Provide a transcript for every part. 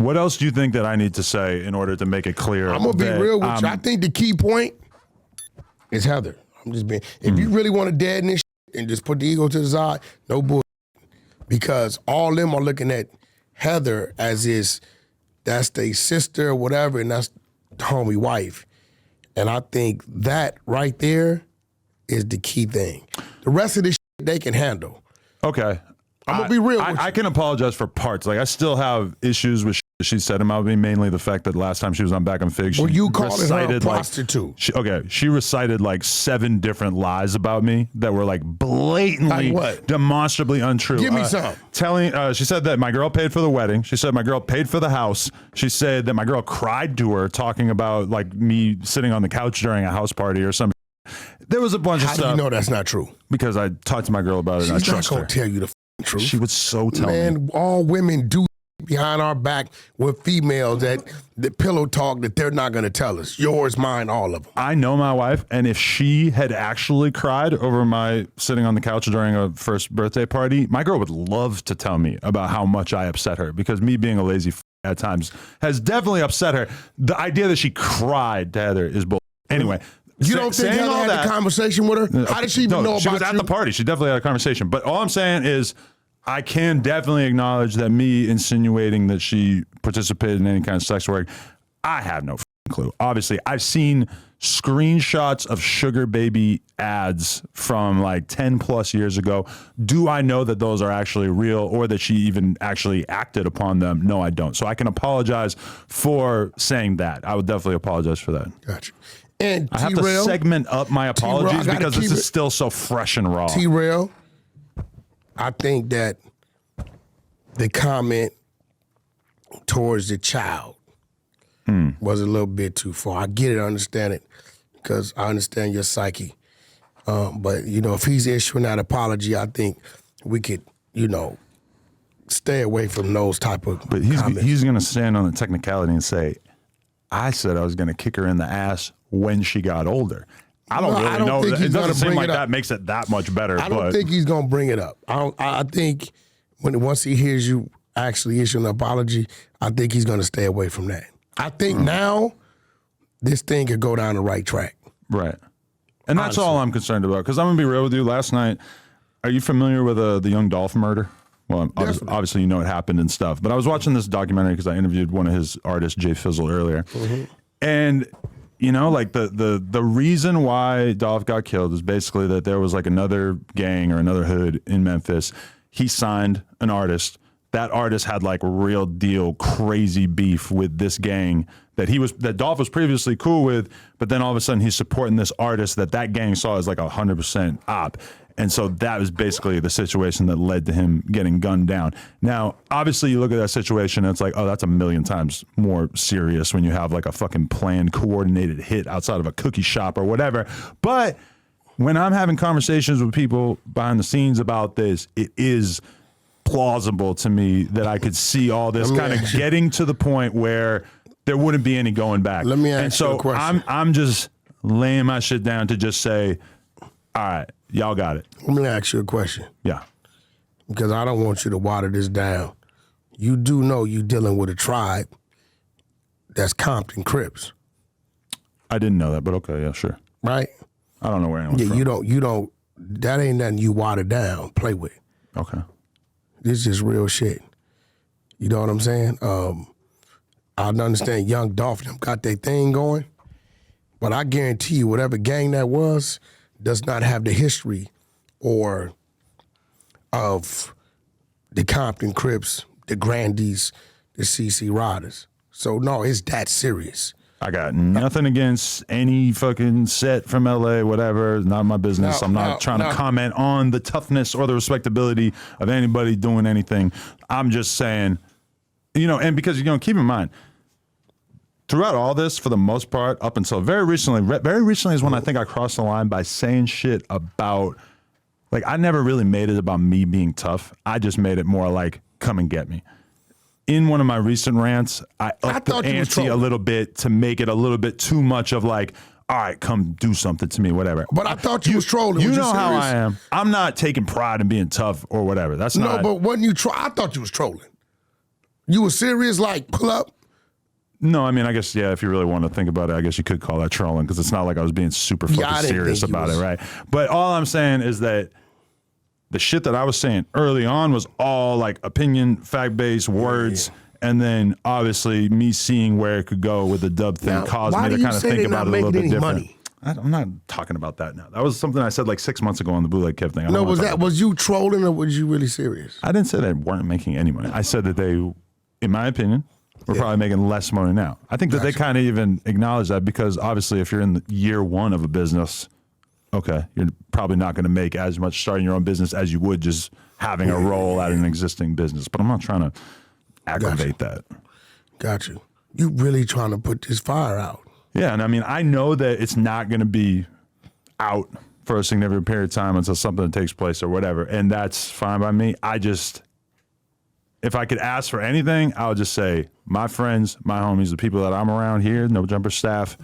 What else do you think that I need to say in order to make it clear? I'm going to be real with you. I think the key point is Heather. I'm just being, if you really want to deaden this shit and just put the ego to the side, no bull. Because all them are looking at Heather as that's their sister or whatever, and that's the homie wife. And I think that right there is the key thing. The rest of this shit they can handle. Okay. I'm going to be real with you. I can apologize for parts. Like, I still have issues with she said about me, mainly the fact that last time she was on Back and Fig, she you calling her a prostitute. She recited like 7 different lies about me that were like blatantly, demonstrably untrue. Give me some. She said that my girl paid for the wedding. She said my girl paid for the house. She said that my girl cried to her talking about like me sitting on the couch during a house party or something. There was a bunch of stuff. How do you know that's not true? Because I talked to my girl about it and I trust her. She's not going to tell you the truth. She would so tell me. Man, all women do behind our back with females that the pillow talk that they're not going to tell us. Yours, mine, all of them. I know my wife, and if she had actually cried over my sitting on the couch during a first birthday party, my girl would love to tell me about how much I upset her, because me being a lazy at times has definitely upset her. The idea that she cried to Heather is bull. Anyway. You don't think Heather had a conversation with her? How did she even know about you? She was at the party. She definitely had a conversation. But all I'm saying is I can definitely acknowledge that me insinuating that she participated in any kind of sex work, I have no clue. Obviously, I've seen screenshots of sugar baby ads from like 10 plus years ago. Do I know that those are actually real or that she even actually acted upon them? No, I don't. So I can apologize for saying that. I would definitely apologize for that. Gotcha. And I have to segment up my apologies because this is still so fresh and raw. T-Rail, I think that the comment towards the child was a little bit too far. I get it, I understand it, because I understand your psyche. But, you know, if he's issuing that apology, I think we could, you know, stay away from those type of comments. But he's going to stand on the technicality and say, I said I was going to kick her in the ass when she got older. I don't really know. It doesn't seem like that makes it that much better. I don't think he's going to bring it up. I think once he hears you actually issue an apology, I think he's going to stay away from that. I think now this thing could go down the right track. Right. And that's all I'm concerned about, because I'm going to be real with you. Last night, are you familiar with the Young Dolph murder? Well, obviously you know it happened and stuff. But I was watching this documentary because I interviewed one of his artists, Jay Fizzle, earlier. And, you know, like the reason why Dolph got killed is basically that there was like another gang or another hood in Memphis. He signed an artist. That artist had like real deal crazy beef with this gang that Dolph was previously cool with, but then all of a sudden he's supporting this artist that gang saw as like 100% op. And so that was basically the situation that led to him getting gunned down. Now, obviously you look at that situation and it's like, oh, that's a million times more serious when you have like a fucking planned, coordinated hit outside of a cookie shop or whatever. But when I'm having conversations with people behind the scenes about this, it is plausible to me that I could see all this kind of getting to the point where there wouldn't be any going back. Let me ask you a question. I'm just laying my shit down to just say, all right, y'all got it. Let me ask you a question. Yeah. Because I don't want you to water this down. You do know you're dealing with a tribe that's Compton Crips. I didn't know that, but okay, yeah, sure. Right? I don't know where anyone's from. You don't, that ain't nothing you water down, play with. Okay. This is just real shit. You know what I'm saying? I understand Young Dolph them got their thing going, but I guarantee you whatever gang that was does not have the history or of the Compton Crips, the Grandies, the CC Riders. So no, it's that serious. I got nothing against any fucking set from LA, whatever. It's not my business. I'm not trying to comment on the toughness or the respectability of anybody doing anything. I'm just saying, you know, and because, you know, keep in mind, throughout all this, for the most part, up until very recently is when I think I crossed the line by saying shit about, like, I never really made it about me being tough. I just made it more like, come and get me. In one of my recent rants, I upped the ante a little bit to make it a little bit too much of like, all right, come do something to me, whatever. But I thought you was trolling. You know how I am. I'm not taking pride in being tough or whatever. That's not. No, but when you I thought you was trolling. You were serious, like pull up? No, I mean, I guess, yeah, if you really want to think about it, I guess you could call that trolling because it's not like I was being super fucking serious about it, right? But all I'm saying is that the shit that I was saying early on was all like opinion, fact-based words. Yeah. And then obviously me seeing where it could go with the dub thing caused me to kind of think about it a little bit different. Money? I'm not talking about that now. That was something I said like 6 months ago on the Bootleg Kev thing. No, was you trolling or was you really serious? I didn't say they weren't making any money. I said that they, in my opinion, we're probably making less money now. I think that they kind of even acknowledge that because obviously if you're in the year one of a business, okay, you're probably not going to make as much starting your own business as you would just having a role at an existing business. But I'm not trying to aggravate that. Got you. You really trying to put this fire out. Yeah, and I mean, I know that it's not going to be out for a significant period of time until something takes place or whatever, and that's fine by me. If I could ask for anything, I would just say, my friends, my homies, the people that I'm around here, No Jumper staff,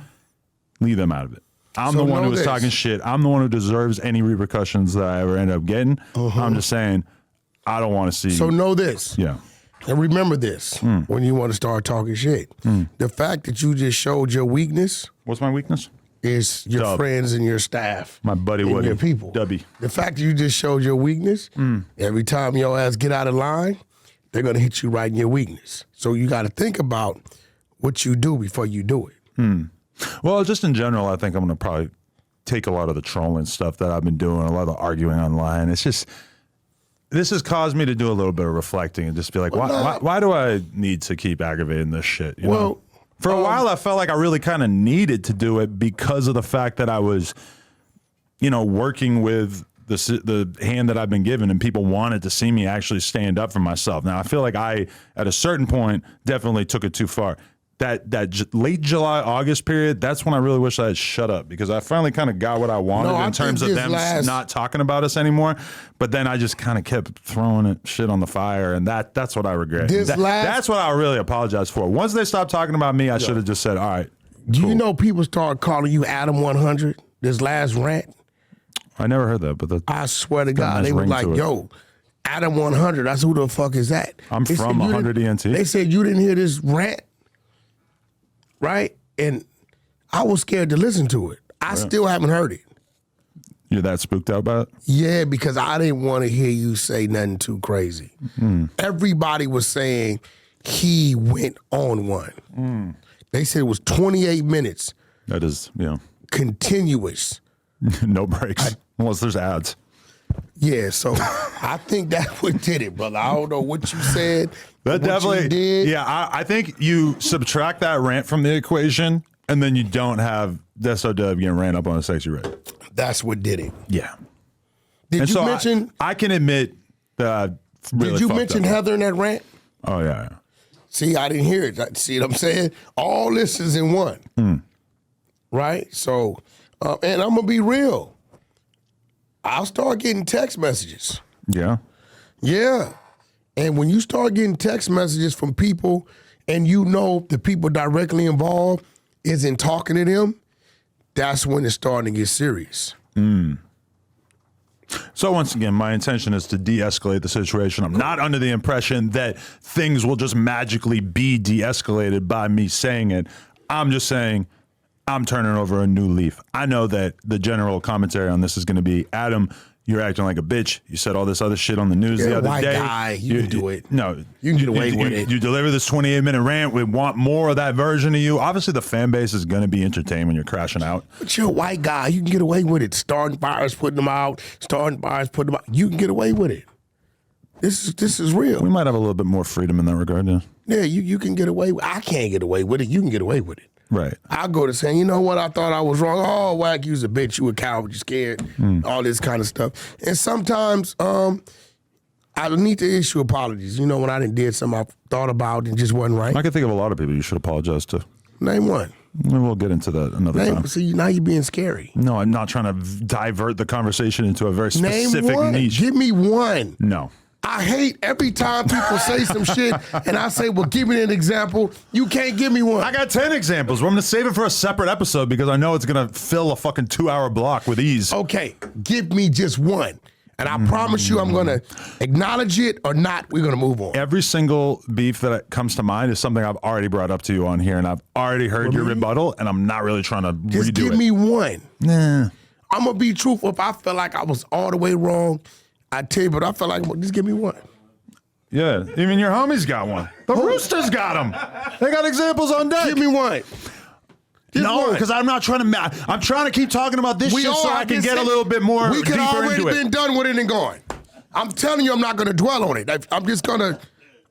leave them out of it. I'm the one who was talking shit. I'm the one who deserves any repercussions that I ever end up getting. I'm just saying, I don't want to see. So know this. Yeah. And remember this when you want to start talking shit. The fact that you just showed your weakness. What's my weakness? Is your friends and your staff. My buddy Woody. Your people. Dubby. The fact that you just showed your weakness, every time your ass get out of line, they're going to hit you right in your weakness. So you got to think about what you do before you do it. Well, just in general, I think I'm going to probably take a lot of the trolling stuff that I've been doing, a lot of the arguing online. It's just, this has caused me to do a little bit of reflecting and just be like, why do I need to keep aggravating this shit? You know? For a while, I felt like I really kind of needed to do it because of the fact that I was, working with the hand that I've been given, and people wanted to see me actually stand up for myself. Now, I feel like I, at a certain point, definitely took it too far. That late July, August period, that's when I really wish I had shut up because I finally kind of got what I wanted in terms of them not talking about us anymore. But then I just kind of kept throwing shit on the fire, and that's what I regret. That's what I really apologize for. Once they stopped talking about me, I should have just said, all right. Do you know people started calling you Adam100 this last rant? I never heard that, but I swear to God, they were like, yo, Adam100. I said, who the fuck is that? I'm from 100 ENT. They said, you didn't hear this rant? Right? And I was scared to listen to it. I still haven't heard it. You're that spooked out by it? Yeah, because I didn't want to hear you say nothing too crazy. Everybody was saying he went on one. They said it was 28 minutes. That is, continuous. No breaks, unless there's ads. Yeah, so I think that's what did it, brother. I don't know what you said. That definitely you did. Yeah, I think you subtract that rant from the equation, and then you don't have Deso Dub getting ran up on a sexy red. That's what did it. Yeah. Did you mention? I can admit that I really did you mention Heather in that rant? Oh yeah. See, I didn't hear it. See what I'm saying? All this is in one. Right? So, and I'm gonna be real. I'll start getting text messages. Yeah. Yeah. And when you start getting text messages from people and the people directly involved isn't talking to them, that's when it's starting to get serious. So once again, my intention is to de-escalate the situation. I'm not under the impression that things will just magically be de-escalated by me saying it. I'm just saying I'm turning over a new leaf. I know that the general commentary on this is going to be, Adam, you're acting like a bitch. You said all this other shit on the news the other day. Guy, you can do it. No. You can get away with it. You deliver this 28-minute rant. We want more of that version of you. Obviously, the fan base is going to be entertained when you're crashing out. But you're a white guy. You can get away with it. Starting fires, putting them out. Starting fires, putting them out. You can get away with it. This is real. We might have a little bit more freedom in that regard, yeah. Yeah, you can get away with it. I can't get away with it. You can get away with it. Right. I'll go to saying, you know what, I thought I was wrong. Oh, whack, you's a bitch, you a coward, you scared, all this kind of stuff. And sometimes I need to issue apologies. When I did something I thought about and just wasn't right. I can think of a lot of people you should apologize to. Name one. We'll get into that another time. See, now you're being scary. No, I'm not trying to divert the conversation into a very specific niche. Give me one. No. I hate every time people say some shit and I say, well, give me an example. You can't give me one. I got 10 examples. I'm going to save it for a separate episode because I know it's going to fill a fucking 2-hour block with ease. Okay, give me just one. And I promise you I'm going to acknowledge it or not, we're going to move on. Every single beef that comes to mind is something I've already brought up to you on here, and I've already heard your rebuttal, and I'm not really trying to Just redo give it. me one. Nah. I'm going to be truthful. If I feel like I was all the way wrong, I tell you, but I feel like, just give me one. Yeah, even your homies got one. The Roosters got them. They got examples on deck. Give me one. No, because I'm not trying to. I'm trying to keep talking about this shit so I can get a little bit more We could deeper already into it. been done with it and gone. I'm telling you, I'm not going to dwell on it. I'm just going to,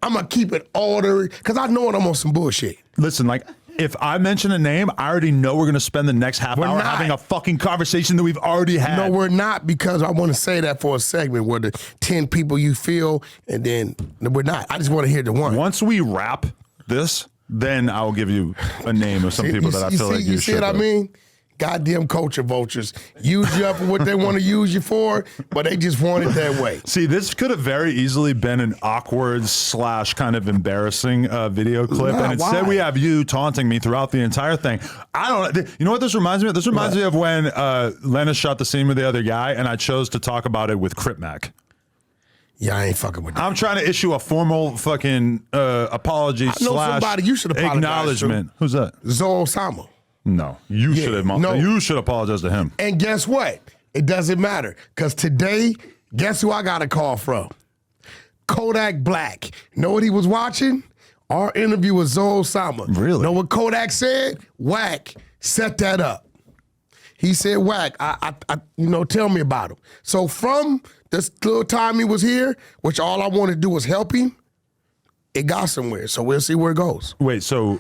I'm going to keep it ordered because I know I'm on some bullshit. Listen, like, if I mention a name, I already know we're going to spend the next half hour having a fucking conversation that we've already had. No, we're not, because I want to say that for a segment where the 10 people you feel, and then we're not. I just want to hear the one. Once we wrap this, then I'll give you a name of some people that I feel like you should. See what I mean? Goddamn culture vultures. Use you up for what they want to use you for, but they just want it that way. See, this could have very easily been an awkward / kind of embarrassing video clip. Nah, and instead we have you taunting me throughout the entire thing. I don't, you know what this reminds me of? This reminds me of when Lennis shot the scene with the other guy, and I chose to talk about it with Crip Mac. Yeah, I ain't fucking with that. I'm trying to issue a formal fucking apology / somebody you should apologize acknowledgement. to. Who's that? Zoe Osama. No, you should you should apologize to him. And guess what? It doesn't matter, because today, guess who I got a call from? Kodak Black. Know what he was watching? Our interview with Zoe Osama. Really? Know what Kodak said? Whack, set that up. He said, Whack, I tell me about him. So from this little time he was here, which all I wanted to do was help him, it got somewhere. So we'll see where it goes. Wait, so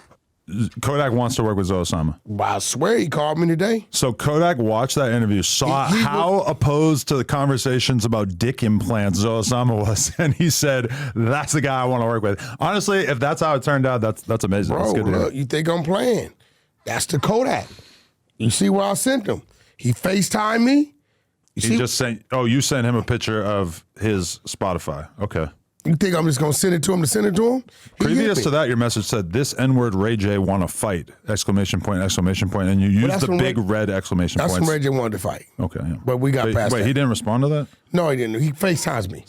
Kodak wants to work with Zoe Osama. Well, I swear he called me today. So Kodak watched that interview, saw how opposed to the conversations about dick implants Zoe Osama was, and he said, that's the guy I want to work with. Honestly, if that's how it turned out, that's amazing. Bro, that's good to hear. look, you think I'm playing? That's the Kodak. You see where I sent him? He FaceTimed me. You sent him a picture of his Spotify. Okay. You think I'm just going to send it to him to send it to him? Previous to that, your message said, this N-word Ray J want to fight, ! And you used the big red exclamation points. That's when Ray J wanted to fight. Okay. Yeah. But we got past that. Wait, he didn't respond to that? No, he didn't. He FaceTimes me.